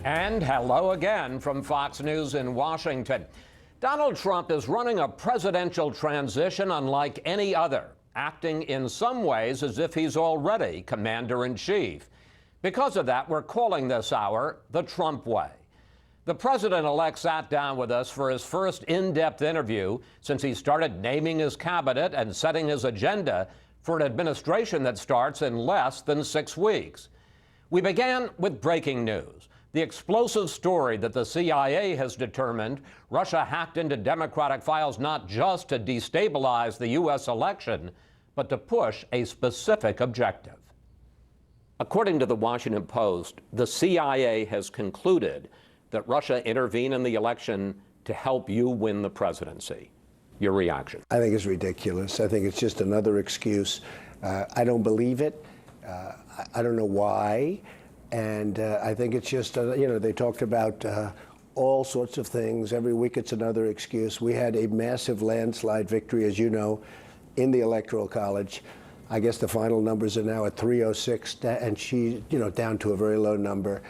And hello again from Fox News in Washington. Donald Trump is running a presidential transition unlike any other, acting in some ways as if he's already commander-in-chief. Because of that, we're calling this hour the Trump Way. The president-elect sat down with us for his first in-depth interview since he started naming his cabinet and setting his agenda for an administration that starts in less than 6 weeks. We began with breaking news. The explosive story that the CIA has determined Russia hacked into Democratic files not just to destabilize the U.S. election, but to push a specific objective. According to the Washington Post, the CIA has concluded that Russia intervened in the election to help you win the presidency. Your reaction? I think it's ridiculous. I think it's just another excuse. I don't believe it. I don't know why. And I think it's just, they talked about all sorts of things. Every week it's another excuse. We had a massive landslide victory, as you know, in the Electoral College. I guess the final numbers are now at 306, and she, down to a very low number.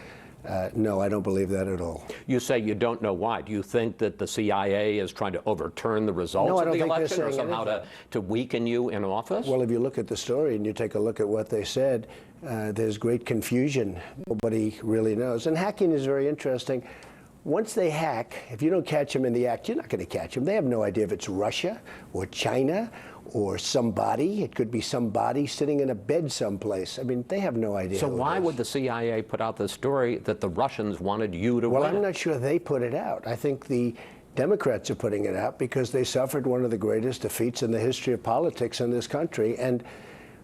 No, I don't believe that at all. You say you don't know why. Do you think that the CIA is trying to overturn the results of the election or somehow to weaken you in office? Well, if you look at the story and you take a look at what they said, there's great confusion. Nobody really knows. And hacking is very interesting. Once they hack, if you don't catch them in the act, you're not going to catch them. They have no idea if it's Russia or China or somebody. It could be somebody sitting in a bed someplace. I mean, they have no idea. So why would the CIA put out the story that the Russians wanted you to win? Well, I'm not sure they put it out. I think the Democrats are putting it out because they suffered one of the greatest defeats in the history of politics in this country. And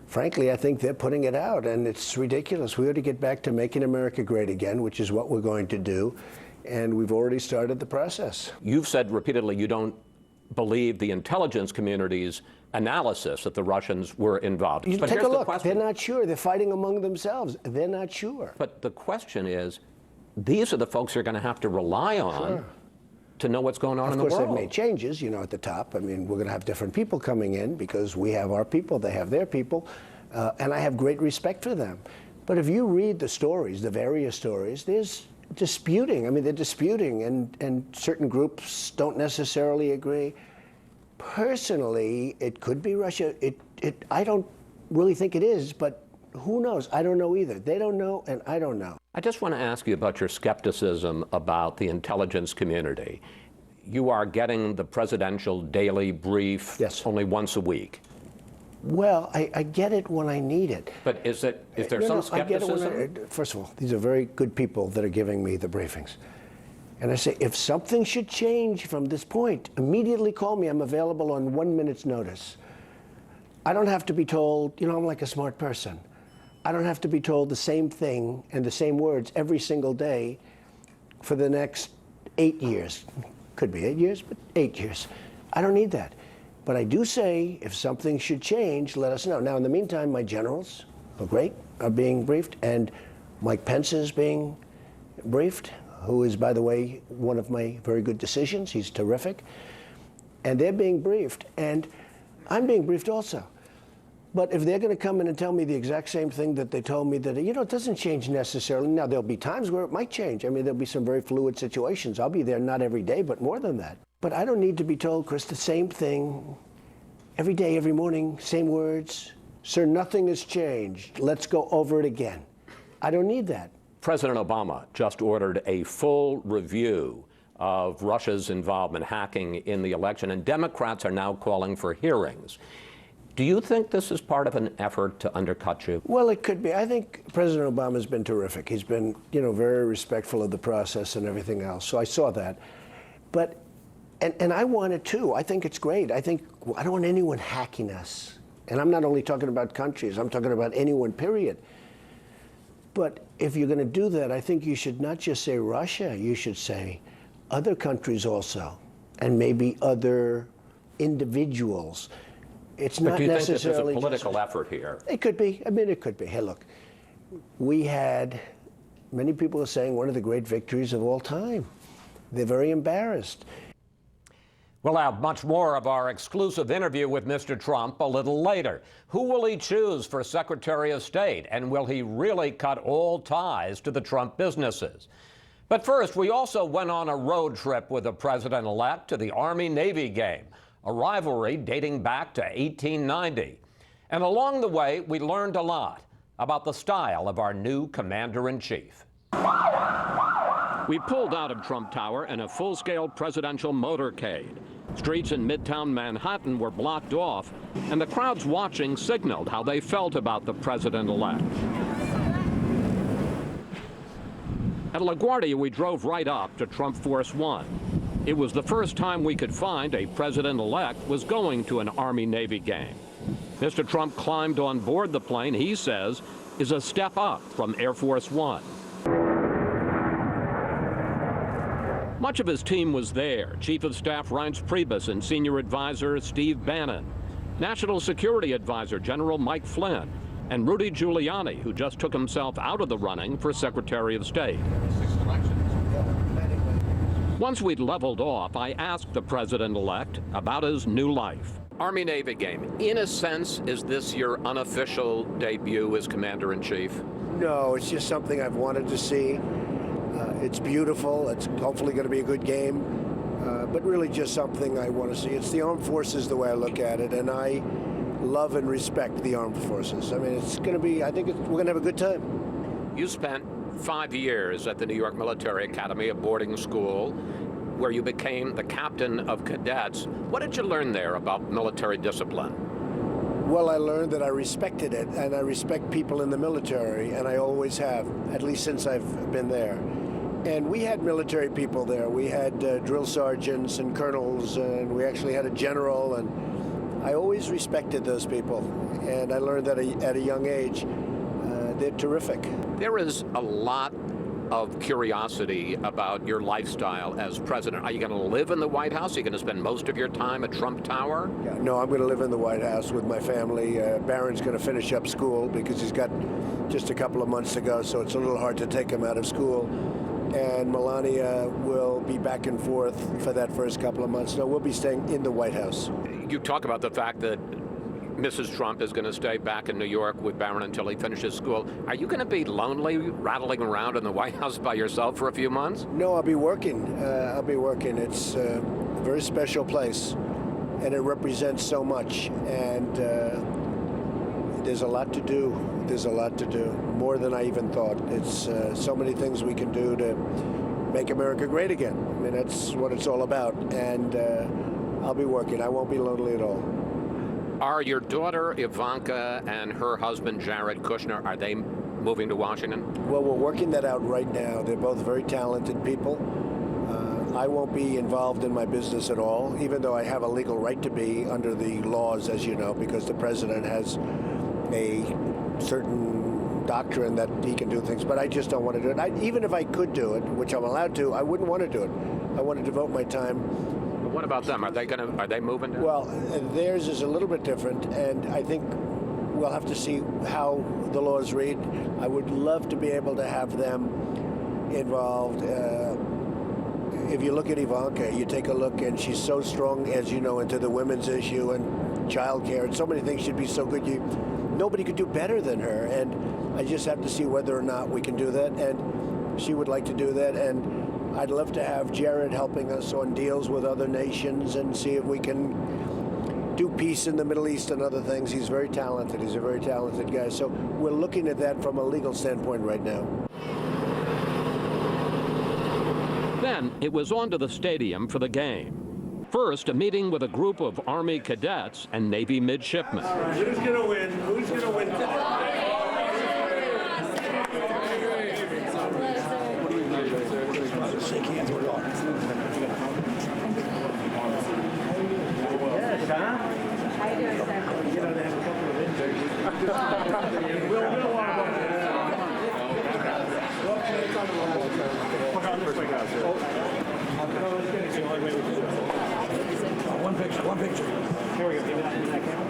frankly, I think they're putting it out, and it's ridiculous. We ought to get back to making America great again, which is what we're going to do. And we've already started the process. You've said repeatedly you don't believe the intelligence community's analysis that the Russians were involved. You take a look. They're not sure. They're fighting among themselves. They're not sure. But the question is, these are the folks you're going to have to rely on to know what's going on in the world. Of course, they've made changes, at the top. I mean, we're going to have different people coming in because we have our people, they have their people, and I have great respect for them. But if you read the stories, the various stories, there's disputing. I mean, they're disputing, and certain groups don't necessarily agree. Personally, it could be Russia. I don't really think it is, but who knows? I don't know either. They don't know, and I don't know. I just want to ask you about your skepticism about the intelligence community. You are getting the presidential daily brief only once a week. Well, I get it when I need it. But is there some skepticism? First of all, these are very good people that are giving me the briefings. And I say, if something should change from this point, immediately call me. I'm available on 1 minute's notice. I don't have to be told, I'm like a smart person. I don't have to be told the same thing and the same words every single day for the next 8 years. Could be 8 years, but 8 years. I don't need that. But I do say, if something should change, let us know. Now, in the meantime, my generals are being briefed, and Mike Pence is being briefed, who is, by the way, one of my very good decisions. He's terrific. And they're being briefed, and I'm being briefed also. But if they're going to come in and tell me the exact same thing that they told me that, it doesn't change necessarily. Now, there'll be times where it might change. I mean, there'll be some very fluid situations. I'll be there not every day, but more than that. But I don't need to be told, Chris, the same thing every day, every morning, same words. Sir, nothing has changed. Let's go over it again. I don't need that. President Obama just ordered a full review of Russia's involvement, hacking in the election, and Democrats are now calling for hearings. Do you think this is part of an effort to undercut you? Well, it could be. I think President Obama's been terrific. He's been, very respectful of the process and everything else. So I saw that. But, and I want it too. I think it's great. I don't want anyone hacking us. And I'm not only talking about countries, I'm talking about anyone, period. But if you're going to do that, I think you should not just say Russia, you should say other countries also, and maybe other individuals. It's not necessarily. But do you think this is a political effort here? It could be. I mean, it could be. Hey, look, we had, many people are saying, one of the great victories of all time. They're very embarrassed. We'll have much more of our exclusive interview with Mr. Trump a little later. Who will he choose for Secretary of State? And will he really cut all ties to the Trump businesses? But first, we also went on a road trip with the president-elect to the Army-Navy game, a rivalry dating back to 1890. And along the way, we learned a lot about the style of our new commander-in-chief. We pulled out of Trump Tower in a full-scale presidential motorcade. Streets in Midtown Manhattan were blocked off, and the crowds watching signaled how they felt about the president-elect. At LaGuardia, we drove right up to Trump Force One. It was the first time we could find a president-elect was going to an Army-Navy game. Mr. Trump climbed on board the plane he says is a step up from Air Force One. Much of his team was there. Chief of Staff Reince Priebus and Senior Advisor Steve Bannon, National Security Advisor General Mike Flynn, and Rudy Giuliani, who just took himself out of the running for Secretary of State. Once we'd leveled off, I asked the president-elect about his new life. Army-Navy game. In a sense, is this your unofficial debut as Commander-in-Chief? No, it's just something I've wanted to see. It's beautiful. It's hopefully going to be a good game, but really just something I want to see. It's the armed forces the way I look at it, and I love and respect the armed forces. I mean, it's going to be, we're going to have a good time. You spent 5 years at the New York Military Academy, a boarding school, where you became the captain of cadets. What did you learn there about military discipline? Well, I learned that I respected it, and I respect people in the military, and I always have, at least since I've been there. And we had military people there. We had drill sergeants and colonels, and we actually had a general, and I always respected those people. And I learned that at a young age, they're terrific. There is a lot of curiosity about your lifestyle as president. Are you going to live in the White House? Are you going to spend most of your time at Trump Tower? Yeah, no, I'm going to live in the White House with my family. Barron's going to finish up school because he's got just a couple of months to go, so it's a little hard to take him out of school. And Melania will be back and forth for that first couple of months. No, we'll be staying in the White House. You talk about the fact that Mrs. Trump is going to stay back in New York with Barron until he finishes school. Are you going to be lonely, rattling around in the White House by yourself for a few months? No, I'll be working. It's a very special place, and it represents so much. And there's a lot to do. There's a lot to do, more than I even thought. It's so many things we can do to make America great again. I mean, that's what it's all about. And I'll be working. I won't be lonely at all. Are your daughter Ivanka and her husband Jared Kushner, are they moving to Washington? Well, we're working that out right now. They're both very talented people. I won't be involved in my business at all, even though I have a legal right to be under the laws, as you know, because the president has a certain doctrine that he can do things, but I just don't want to do it. Even if I could do it, which I'm allowed to, I wouldn't want to do it. I want to devote my time. But what about them? Are they moving down? Well, theirs is a little bit different, and I think we'll have to see how the laws read. I would love to be able to have them involved. If you look at Ivanka, you take a look, and she's so strong, as you know, into the women's issue and child care, and so many things should be so good. Nobody could do better than her, and I just have to see whether or not we can do that, and she would like to do that, and I'd love to have Jared helping us on deals with other nations and see if we can do peace in the Middle East and other things. He's very talented. He's a very talented guy, so we're looking at that from a legal standpoint right now. Then it was on to the stadium for the game. First, a meeting with a group of Army cadets and Navy midshipmen. All right, who's going to win? Who's going to win today? Shake hands, we're going. Yes, huh? How you doing, sir? You know, they have a couple of injuries. We'll want One picture. Here we go. Give me that camera.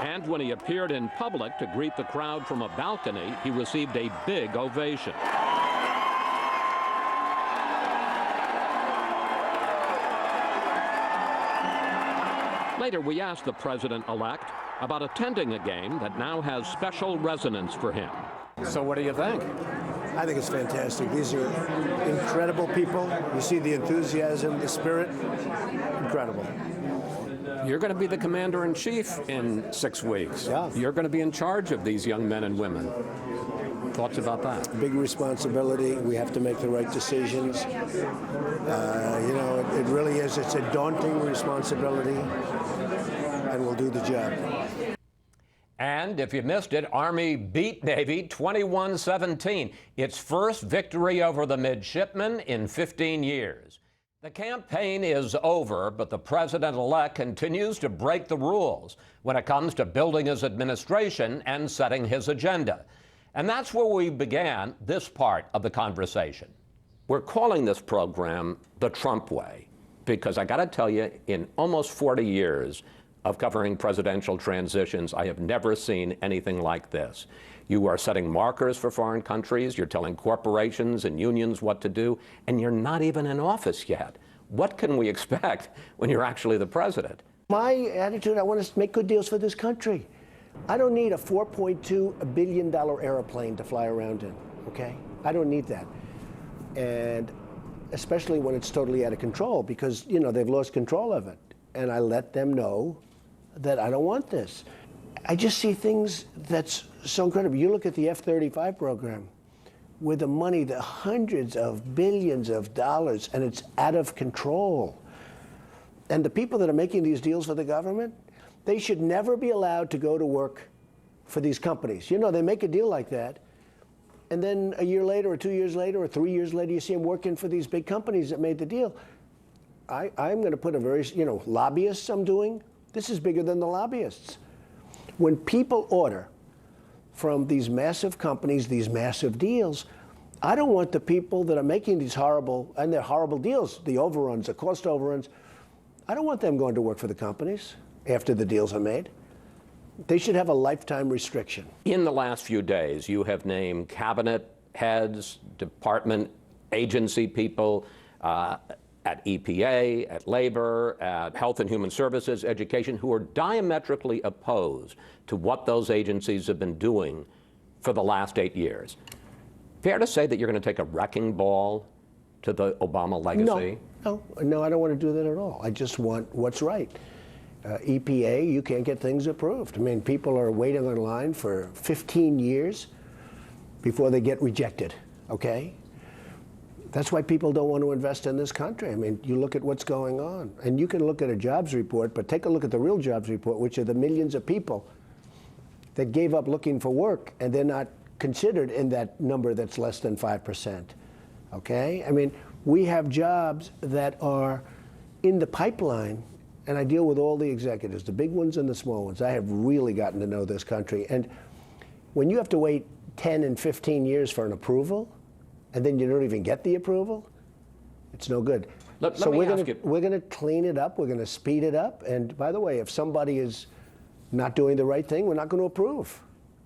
And when he appeared in public to greet the crowd from a balcony, he received a big ovation. Later, we asked the president-elect about attending a game that now has special resonance for him. So what do you think? I think it's fantastic. These are incredible people. You see the enthusiasm, the spirit. Incredible. You're going to be the commander-in-chief in 6 weeks. Yeah. You're going to be in charge of these young men and women. Thoughts about that? Big responsibility. We have to make the right decisions. It really is. It's a daunting responsibility, and we'll do the job. And if you missed it, Army beat Navy 21-17, its first victory over the midshipmen in 15 years. The campaign is over, but the president-elect continues to break the rules when it comes to building his administration and setting his agenda. And that's where we began this part of the conversation. We're calling this program the Trump way because I got to tell you, in almost 40 years of covering presidential transitions, I have never seen anything like this. You are setting markers for foreign countries, you're telling corporations and unions what to do, and you're not even in office yet. What can we expect when you're actually the president? My attitude, I want to make good deals for this country. I don't need a $4.2 billion airplane to fly around in, okay? I don't need that. And especially when it's totally out of control because, they've lost control of it. And I let them know that I don't want this. I just see things that's so incredible. You look at the F-35 program with the money, the hundreds of billions of dollars, and it's out of control. And the people that are making these deals for the government, they should never be allowed to go to work for these companies. They make a deal like that, and then a year later or 2 years later or 3 years later, you see them working for these big companies that made the deal. I'm going to put a very, lobbyists I'm doing, this is bigger than the lobbyists. When people order from these massive companies, these massive deals, I don't want the people that are making these horrible, and they're horrible deals, the overruns, the cost overruns, I don't want them going to work for the companies after the deals are made. They should have a lifetime restriction. In the last few days, you have named cabinet heads, department agency people, at EPA, at Labor, at Health and Human Services, Education, who are diametrically opposed to what those agencies have been doing for the last 8 years. Fair to say that you're going to take a wrecking ball to the Obama legacy? No, I don't want to do that at all. I just want what's right. EPA, you can't get things approved. I mean, people are waiting online for 15 years before they get rejected, okay? That's why people don't want to invest in this country. I mean, you look at what's going on. And you can look at a jobs report, but take a look at the real jobs report, which are the millions of people that gave up looking for work, and they're not considered in that number that's less than 5%. Okay? I mean, we have jobs that are in the pipeline, and I deal with all the executives, the big ones and the small ones. I have really gotten to know this country. And when you have to wait 10 and 15 years for an approval, and then you don't even get the approval, it's no good. So we're going to clean it up. We're going to speed it up. And by the way, if somebody is not doing the right thing, we're not going to approve.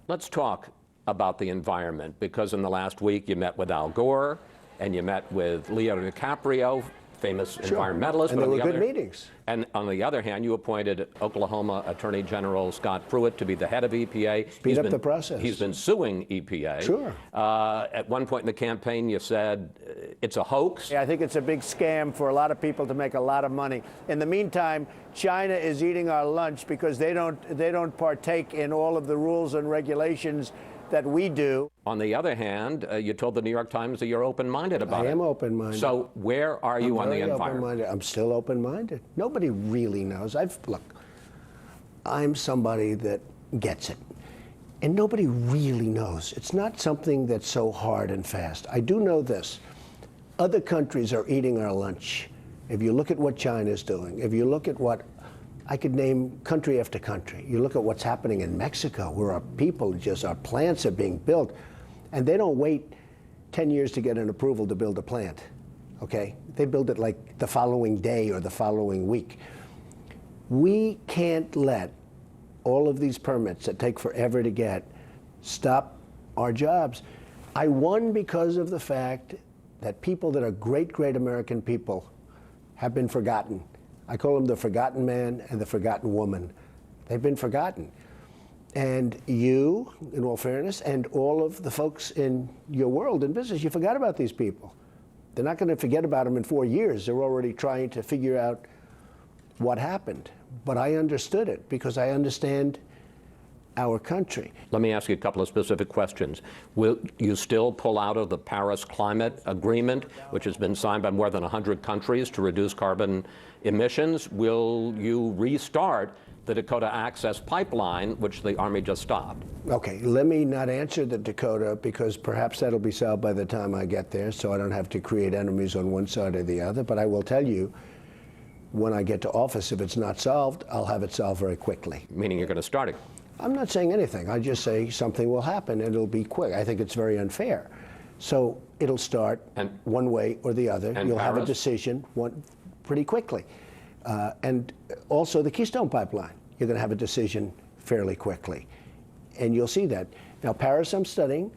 Let's talk about the environment, because in the last week you met with Al Gore and you met with Leo DiCaprio, famous environmentalist. And they were good meetings. And on the other hand, you appointed Oklahoma Attorney General Scott Pruitt to be the head of EPA. Speed up the process. He's been suing EPA. Sure. At one point in the campaign, you said it's a hoax. Yeah, I think it's a big scam for a lot of people to make a lot of money. In the meantime, China is eating our lunch because they don't partake in all of the rules and regulations that we do. On the other hand, you told the New York Times that you're open-minded about it. I am open-minded. So where are you on the environment? I'm still open-minded. Nobody really knows. Look, I'm somebody that gets it. And nobody really knows. It's not something that's so hard and fast. I do know this. Other countries are eating our lunch. If you look at what China's doing, if you look at what I could name country after country. You look at what's happening in Mexico, where our plants are being built, and they don't wait 10 years to get an approval to build a plant, okay? They build it like the following day or the following week. We can't let all of these permits that take forever to get stop our jobs. I won because of the fact that people that are great, great American people have been forgotten. I call them the forgotten man and the forgotten woman. They've been forgotten. And you, in all fairness, and all of the folks in your world in business, you forgot about these people. They're not going to forget about them in 4 years. They're already trying to figure out what happened. But I understood it because I understand our country. Let me ask you a couple of specific questions. Will you still pull out of the Paris Climate Agreement, which has been signed by more than 100 countries to reduce carbon emissions? Will you restart the Dakota Access Pipeline, which the Army just stopped? Okay, let me not answer the Dakota because perhaps that'll be solved by the time I get there, so I don't have to create enemies on one side or the other. But I will tell you, when I get to office, if it's not solved, I'll have it solved very quickly. Meaning you're going to start it? I'm not saying anything. I just say something will happen and it'll be quick. I think it's very unfair. So it'll start one way or the other. You'll have a decision pretty quickly. And also the Keystone Pipeline, you're going to have a decision fairly quickly. And you'll see that. Now, Paris, I'm studying.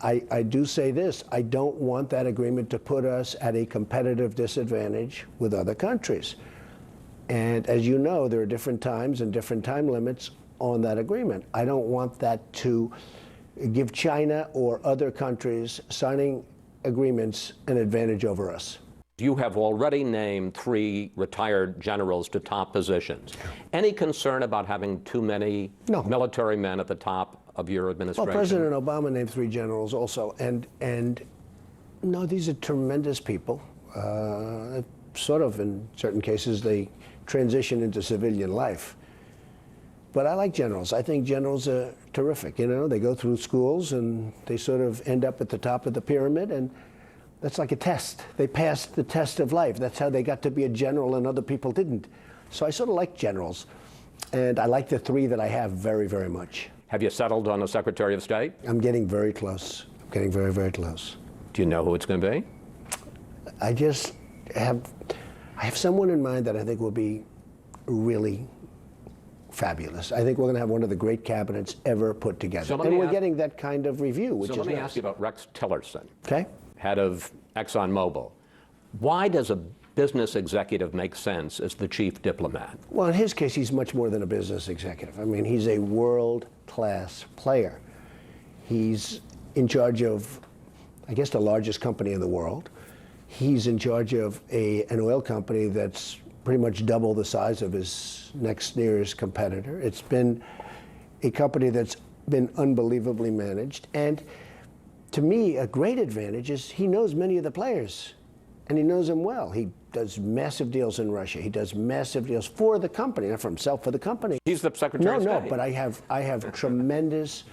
I do say this. I don't want that agreement to put us at a competitive disadvantage with other countries. And as you know, there are different times and different time limits on that agreement. I don't want that to give China or other countries signing agreements an advantage over us. You have already named 3 retired generals to top positions. Any concern about having too many military men at the top of your administration? Well, President Obama named 3 generals also, and no, these are tremendous people. Sort of, in certain cases, they transition into civilian life. But I like generals. I think generals are terrific. You know, they go through schools and they sort of end up at the top of the pyramid, and that's like a test. They passed the test of life. That's how they got to be a general and other people didn't. So I sort of like generals. And I like the 3 that I have very, very much. Have you settled on a Secretary of State? I'm getting very close. I'm getting very, very close. Do you know who it's going to be? I just have someone in mind that I think will be really fabulous. I think we're going to have one of the great cabinets ever put together. And we're getting that kind of review, which is nice. So let me ask you about Rex Tillerson. Okay. Head of ExxonMobil. Why does a business executive make sense as the chief diplomat? Well, in his case, he's much more than a business executive. I mean, he's a world-class player. He's in charge of, I guess, the largest company in the world. He's in charge of an oil company that's pretty much double the size of his next nearest competitor. It's been a company that's been unbelievably managed. And to me, a great advantage is he knows many of the players, and he knows them well. He does massive deals in Russia. He does massive deals for the company, not for himself, for the company. He's the Secretary of State. No, but I have tremendous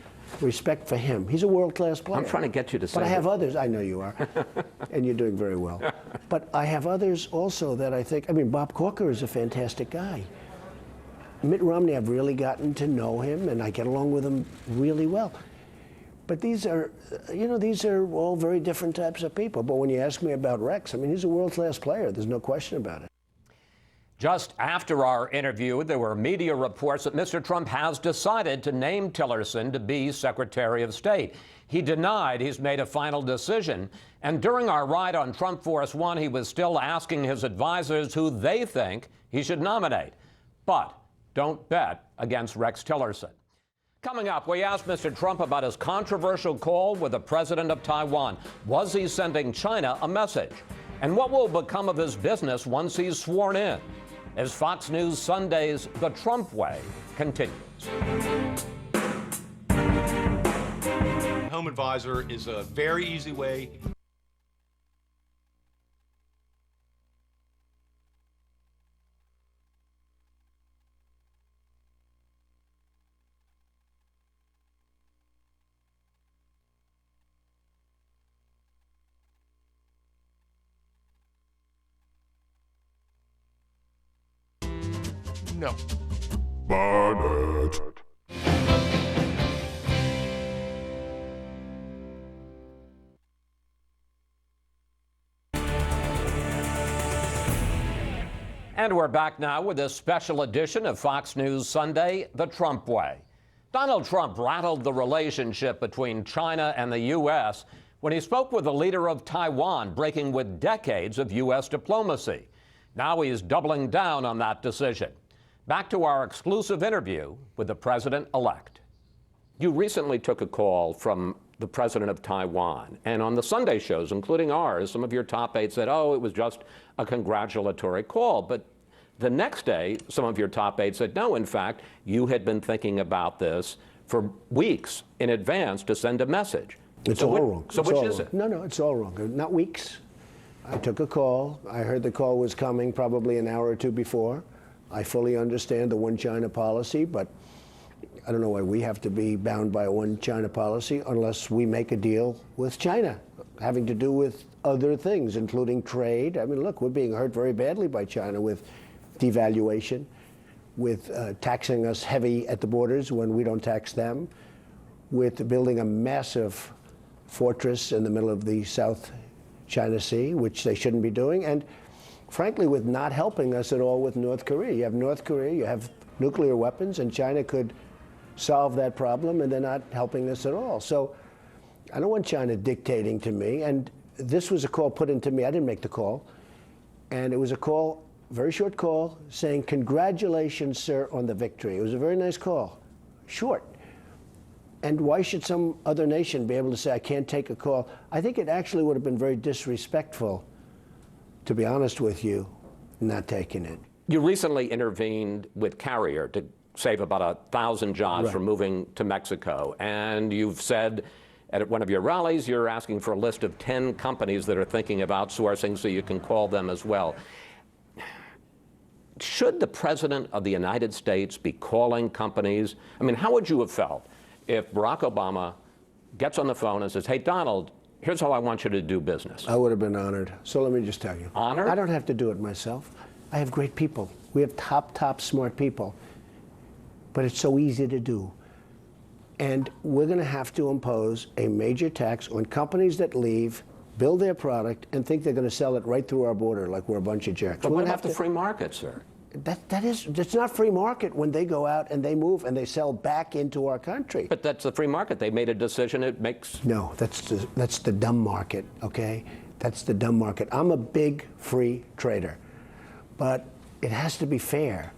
respect for him. He's a world-class player. I'm trying to get you to say But I have others. I know you are, and you're doing very well. But I have others also that I think, I mean, Bob Corker is a fantastic guy. Mitt Romney, I've really gotten to know him, and I get along with him really well. But these are, these are all very different types of people. But when you ask me about Rex, I mean, he's a world-class player. There's no question about it. Just after our interview, there were media reports that Mr. Trump has decided to name Tillerson to be Secretary of State. He denied he's made a final decision. And during our ride on Trump Force One, he was still asking his advisors who they think he should nominate. But don't bet against Rex Tillerson. Coming up, we asked Mr. Trump about his controversial call with the president of Taiwan. Was he sending China a message? And what will become of his business once he's sworn in? As Fox News Sunday's The Trump Way continues. Home Advisor is a very easy way. No. Barnett. And we're back now with this special edition of Fox News Sunday, The Trump Way. Donald Trump rattled the relationship between China and the U.S. when he spoke with the leader of Taiwan, breaking with decades of U.S. diplomacy. Now he's doubling down on that decision. Back to our exclusive interview with the president-elect. You recently took a call from the president of Taiwan, and on the Sunday shows, including ours, some of your top aides said, oh, it was just a congratulatory call. But the next day, some of your top aides said, no, in fact, you had been thinking about this for weeks in advance to send a message. It's all wrong. So which is it? No, it's all wrong. Not weeks. I took a call. I heard the call was coming probably an hour or two before. I fully understand the one China policy, but I don't know why we have to be bound by a one China policy unless we make a deal with China, having to do with other things, including trade. I mean, look, we're being hurt very badly by China with devaluation, with taxing us heavy at the borders when we don't tax them, with building a massive fortress in the middle of the South China Sea, which they shouldn't be doing, and frankly, with not helping us at all with North Korea. You have North Korea, you have nuclear weapons, and China could solve that problem, and they're not helping us at all. So I don't want China dictating to me, and this was a call put into me. I didn't make the call, and it was a call, very short call, saying, congratulations, sir, on the victory. It was a very nice call, short. And why should some other nation be able to say, I can't take a call? I think it actually would have been very disrespectful, to be honest with you, not taking it. You recently intervened with Carrier to save about 1,000 jobs from moving to Mexico. And you've said at one of your rallies, you're asking for a list of 10 companies that are thinking of outsourcing so you can call them as well. Should the President of the United States be calling companies? I mean, how would you have felt if Barack Obama gets on the phone and says, hey, Donald, here's how I want you to do business? I would have been honored. So let me just tell you. Honored? I don't have to do it myself. I have great people. We have top smart people. But it's so easy to do. And we're going to have to impose a major tax on companies that leave, build their product, and think they're going to sell it right through our border like we're a bunch of jerks. But what about the free market, sir? That's not free market when they go out and they move and they sell back into our country. But that's the free market. They made a decision. It makes... No, that's the dumb market, okay? That's the dumb market. I'm a big free trader, but it has to be fair.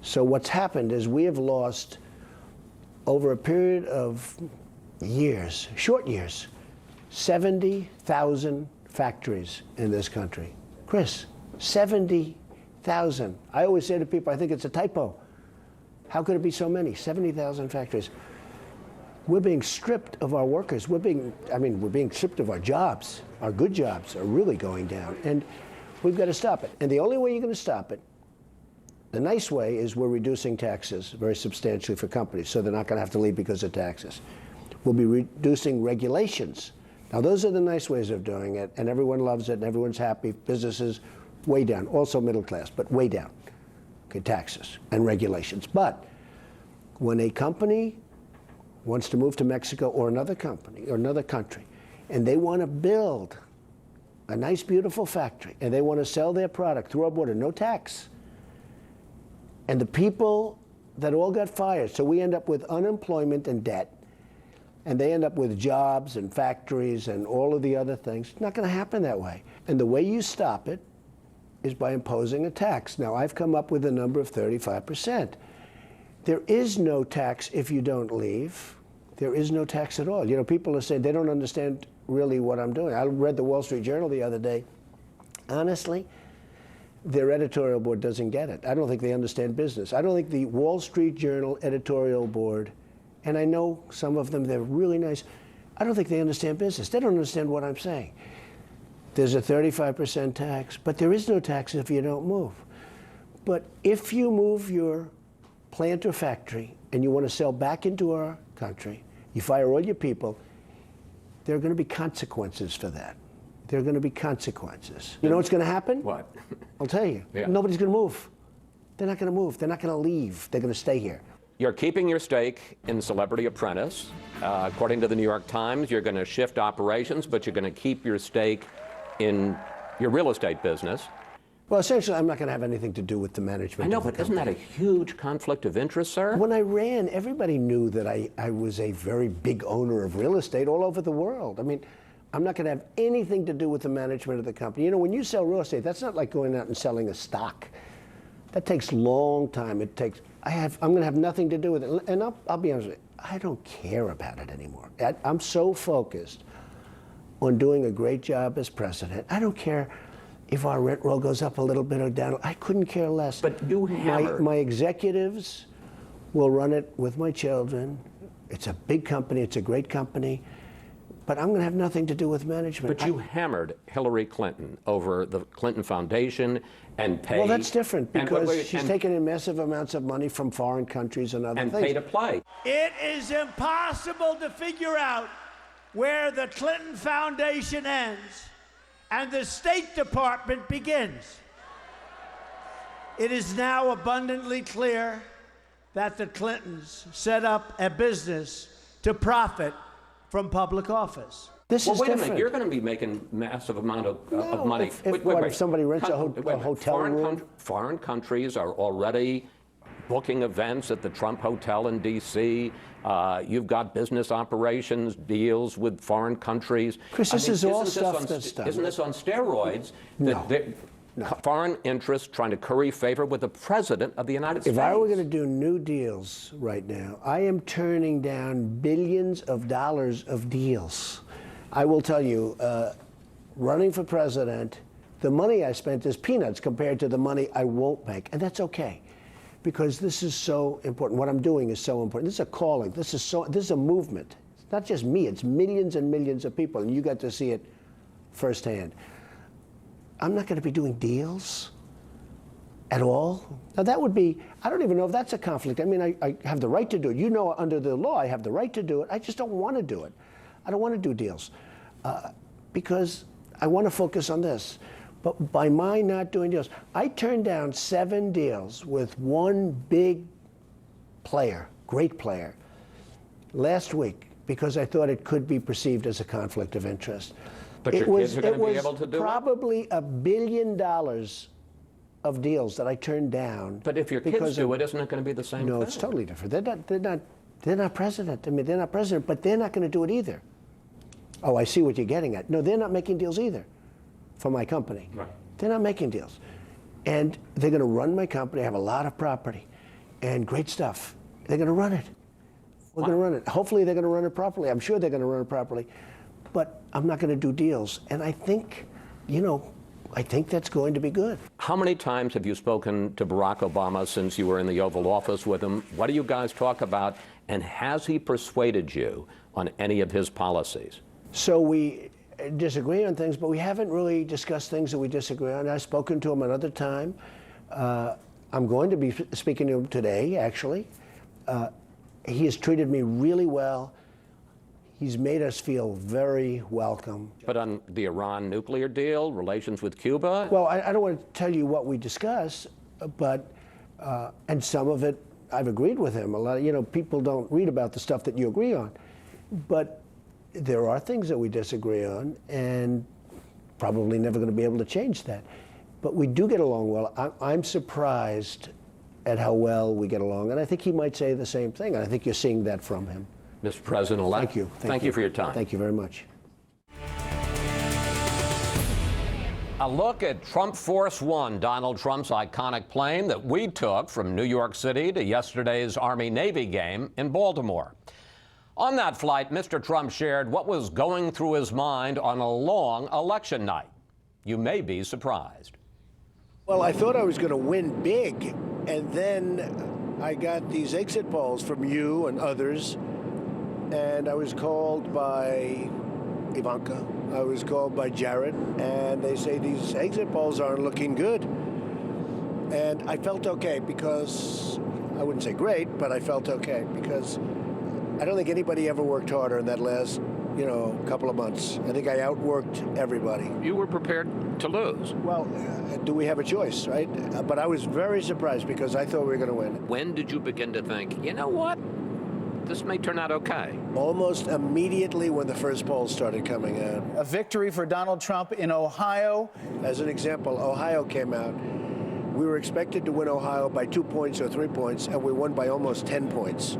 So what's happened is we have lost, over a period of years, short years, 70,000 factories in this country. Chris, 70,000. I always say to people, I think it's a typo. How could it be so many? 70,000 factories. We're being stripped of our workers. We're being stripped of our jobs. Our good jobs are really going down. And we've got to stop it. And the only way you're going to stop it, the nice way, is we're reducing taxes very substantially for companies, so they're not going to have to leave because of taxes. We'll be reducing regulations. Now, those are the nice ways of doing it, and everyone loves it, and everyone's happy. Businesses, way down. Also middle class, but way down. Okay, taxes and regulations. But when a company wants to move to Mexico or another company or another country, and they want to build a nice, beautiful factory, and they want to sell their product through our border, no tax. And the people that all got fired, so we end up with unemployment and debt, and they end up with jobs and factories and all of the other things. It's not going to happen that way. And the way you stop it is by imposing a tax. Now, I've come up with a number of 35%. There is no tax if you don't leave. There is no tax at all. You know, people are saying they don't understand really what I'm doing. I read the Wall Street Journal the other day. Honestly, their editorial board doesn't get it. I don't think they understand business. I don't think the Wall Street Journal editorial board, and I know some of them, they're really nice, I don't think they understand business. They don't understand what I'm saying. There's a 35% tax, but there is no tax if you don't move. But if you move your plant or factory and you want to sell back into our country, you fire all your people, there are going to be consequences for that. There are going to be consequences. You know what's going to happen? What? I'll tell you. Yeah. Nobody's going to move. They're not going to move. They're not going to leave. They're going to stay here. You're keeping your stake in Celebrity Apprentice. According to the New York Times, you're going to shift operations, but you're going to keep your stake in your real estate business. Well, essentially, I'm not going to have anything to do with the management. I know, of the but isn't that a company. huge conflict of interest, sir? When I ran, everybody knew that I was a very big owner of real estate all over the world. I mean, I'm not going to have anything to do with the management of the company. You know, when you sell real estate, that's not like going out and selling a stock. That takes a long time. I'm going to have nothing to do with it. And I'll be honest with you, I don't care about it anymore. I'm so focused on doing a great job as president. I don't care if our rent roll goes up a little bit or down. I couldn't care less. But you hammered. My executives will run it with my children. It's a big company. It's a great company. But I'm going to have nothing to do with management. But you hammered Hillary Clinton over the Clinton Foundation and paid. Well, that's different because she's and taken in massive amounts of money from foreign countries and other and things. paid to play. It is impossible to figure out where the Clinton Foundation ends and the State Department begins. It is now abundantly clear that the Clintons set up a business to profit from public office. This Well, is wait a different. minute. You're going to be making massive amount of money. If somebody rents a hotel room? Foreign countries are already booking events at the Trump Hotel in D.C. You've got business operations, deals with foreign countries. Chris, this is all stuff that's done. Isn't this on steroids? No. Foreign interests trying to curry favor with the President of the United States. If I were going to do new deals right now, I am turning down billions of dollars of deals. I will tell you, running for president, the money I spent is peanuts compared to the money I won't make. And that's okay, because this is so important. What I'm doing is so important. This is a calling. This is a movement. It's not just me. It's millions and millions of people, and you got to see it firsthand. I'm not going to be doing deals at all. Now that would be, I don't even know if that's a conflict. I mean, I have the right to do it. You know, under the law, I have the right to do it. I just don't want to do it. I don't want to do deals because I want to focus on this. But by my not doing deals, I turned down 7 deals with one big player, great player, last week because I thought it could be perceived as a conflict of interest. But your kids are going to be able to do it? Probably $1 billion of deals that I turned down. But if your kids do it, isn't it going to be the same thing? No, it's totally different. They're not president. I mean, they're not president, but they're not going to do it either. Oh, I see what you're getting at. No, they're not making deals either for my company. Right. They're not making deals. And they're going to run my company. I have a lot of property and great stuff. They're going to run it. We're going to run it. Hopefully they're going to run it properly. I'm sure they're going to run it properly. But I'm not going to do deals. And I think, I think that's going to be good. How many times have you spoken to Barack Obama since you were in the Oval Office with him? What do you guys talk about? And has he persuaded you on any of his policies? So we disagree on things, but we haven't really discussed things that we disagree on. I've spoken to him another time. I'm going to be speaking to him today, actually. He has treated me really well. He's made us feel very welcome. But on the Iran nuclear deal, relations with Cuba? Well, I don't want to tell you what we discuss, but, and some of it I've agreed with him. A lot, people don't read about the stuff that you agree on. But there are things that we disagree on, and probably never going to be able to change that. But we do get along well. I'm surprised at how well we get along, and I think he might say the same thing. And I think you're seeing that from him. Mr. President-elect, thank you. Thank you for your time. Thank you very much. A look at Trump Force One, Donald Trump's iconic plane that we took from New York City to yesterday's Army-Navy game in Baltimore. On that flight, Mr. Trump shared what was going through his mind on a long election night. You may be surprised. Well, I thought I was going to win big, and then I got these exit polls from you and others, and I was called by Ivanka, I was called by Jared, and they say these exit polls aren't looking good. And I felt okay because, I wouldn't say great, but I felt okay because I don't think anybody ever worked harder in that last, couple of months. I think I outworked everybody. You were prepared to lose. Well, do we have a choice, right? But I was very surprised because I thought we were going to win. When did you begin to think, you know what? This may turn out okay? Almost immediately when the first polls started coming out. A victory for Donald Trump in Ohio. As an example, Ohio came out. We were expected to win Ohio by 2 points or 3 points, and we won by almost 10 points.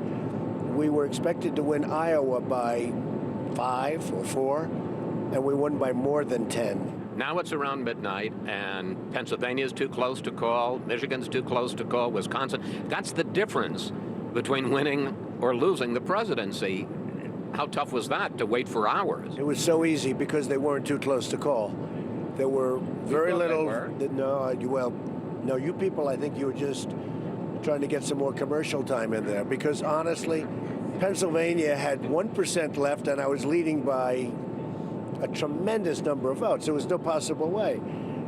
We were expected to win Iowa by 5 or 4, and we won by more than 10. Now it's around midnight, and Pennsylvania's too close to call, Michigan's too close to call, Wisconsin. That's the difference between winning or losing the presidency. How tough was that to wait for hours? It was so easy because they weren't too close to call. There were very little. No, you people, I think you were just trying to get some more commercial time in there, because honestly, Pennsylvania had 1% left, and I was leading by a tremendous number of votes. There was no possible way.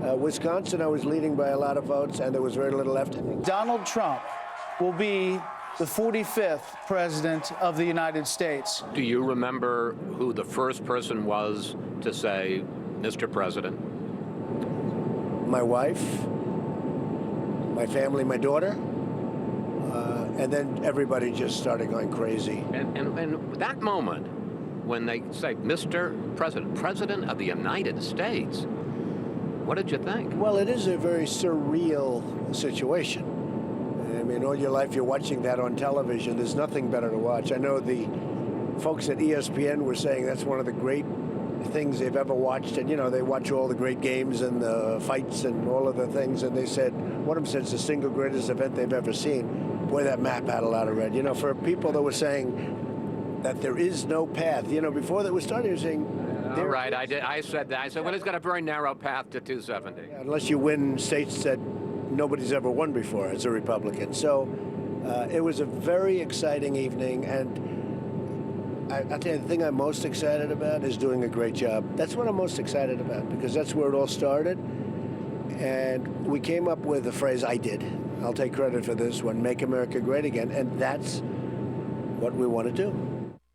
Wisconsin, I was leading by a lot of votes, and there was very little left. Donald Trump will be the 45th president of the United States. Do you remember who the first person was to say, Mr. President? My wife, my family, my daughter, and then everybody just started going crazy. And that moment, when they say, Mr. President, President of the United States, what did you think? Well, it is a very surreal situation. I mean, all your life you're watching that on television. There's nothing better to watch. I know the folks at ESPN were saying that's one of the great things they've ever watched. And, you know, they watch all the great games and the fights and all of the things. And they said, one of them said it's the single greatest event they've ever seen. Boy, that map had a lot of red. You know, for people that were saying that there is no path, you know, before that was started, you're saying, all right, I said that. I said, well, it's got a very narrow path to 270. Unless you win states that nobody's ever won before as a Republican. So it was a very exciting evening, and I tell you, the thing I'm most excited about is doing a great job. That's what I'm most excited about, because that's where it all started. And we came up with the phrase, I'll take credit for this one, Make America Great Again, and that's what we want to do.